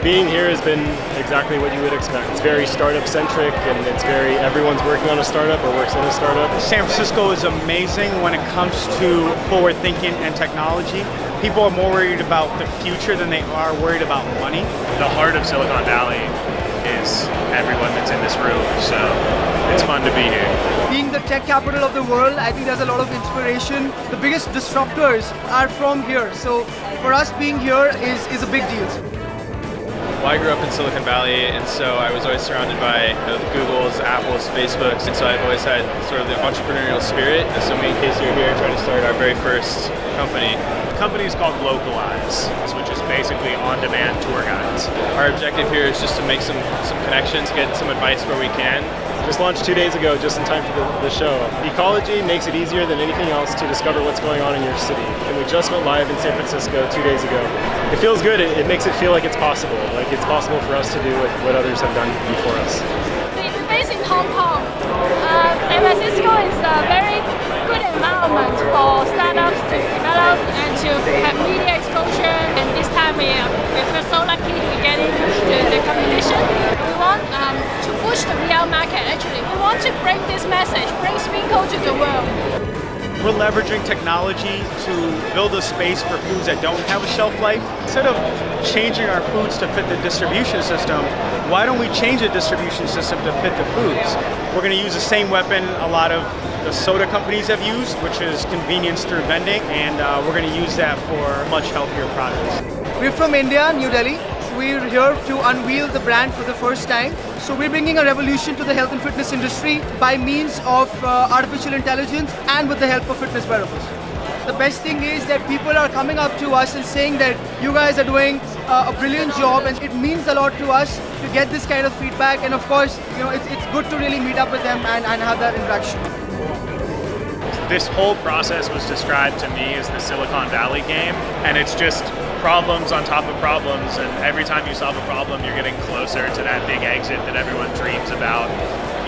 Being here has been exactly what you would expect. It's very startup-centric, and it's everyone's working on a startup or works in a startup. San Francisco is amazing when it comes to forward thinking and technology. People are more worried about the future than they are worried about money. The heart of Silicon Valley is everyone that's in this room, so it's fun to be here. Being the tech capital of the world, I think there's a lot of inspiration. The biggest disruptors are from here, so for us being here is a big deal. Well, I grew up in Silicon Valley, and so I was always surrounded by Googles, Apples, Facebooks, and so I've always had sort of the entrepreneurial spirit. And so me and Casey are here trying to start our very first company. The company is called Localize, which is basically on-demand tour guides. Our objective here is just to make some connections, get some advice where we can. Just launched 2 days ago, just in time for the show. Ecology makes it easier than anything else to discover what's going on in your city. And we just went live in San Francisco 2 days ago. It feels good. It makes it feel like it's possible. Like it's possible for us to do what others have done before us. We're based in Hong Kong. San Francisco is a very good environment for startups to develop and to have media exposure. And this time we're so lucky to get into the competition. We want to push the VR market actually. We want to bring this message, bring Spinco to the world. We're leveraging technology to build a space for foods that don't have a shelf life. Instead of changing our foods to fit the distribution system, why don't we change the distribution system to fit the foods? We're going to use the same weapon a lot of the soda companies have used, which is convenience through vending, and we're going to use that for much healthier products. We're from India, New Delhi. We're here to unveil the brand for the first time. So we're bringing a revolution to the health and fitness industry by means of artificial intelligence and with the help of fitness wearables. The best thing is that people are coming up to us and saying that you guys are doing a brilliant job, and it means a lot to us to get this kind of feedback. And of course, it's good to really meet up with them and have that interaction. This whole process was described to me as the Silicon Valley game, and it's just problems on top of problems, and every time you solve a problem, you're getting closer to that big exit that everyone dreams about.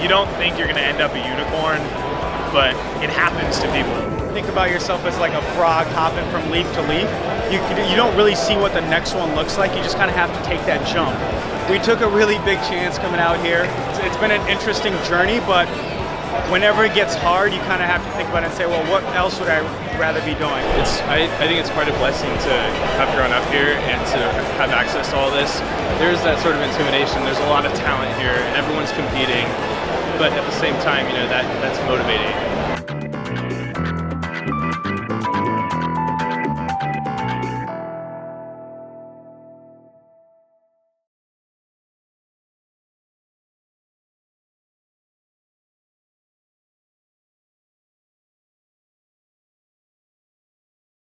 You don't think you're going to end up a unicorn, but it happens to people. Think about yourself as like a frog hopping from leaf to leaf. You don't really see what the next one looks like. You just kind of have to take that jump. We took a really big chance coming out here. It's been an interesting journey, but whenever it gets hard, you kind of have to think about it and say, well, what else would I rather be doing? I think it's quite a blessing to have grown up here and to have access to all this. There's that sort of intimidation. There's a lot of talent here, and everyone's competing, but at the same time, that's motivating.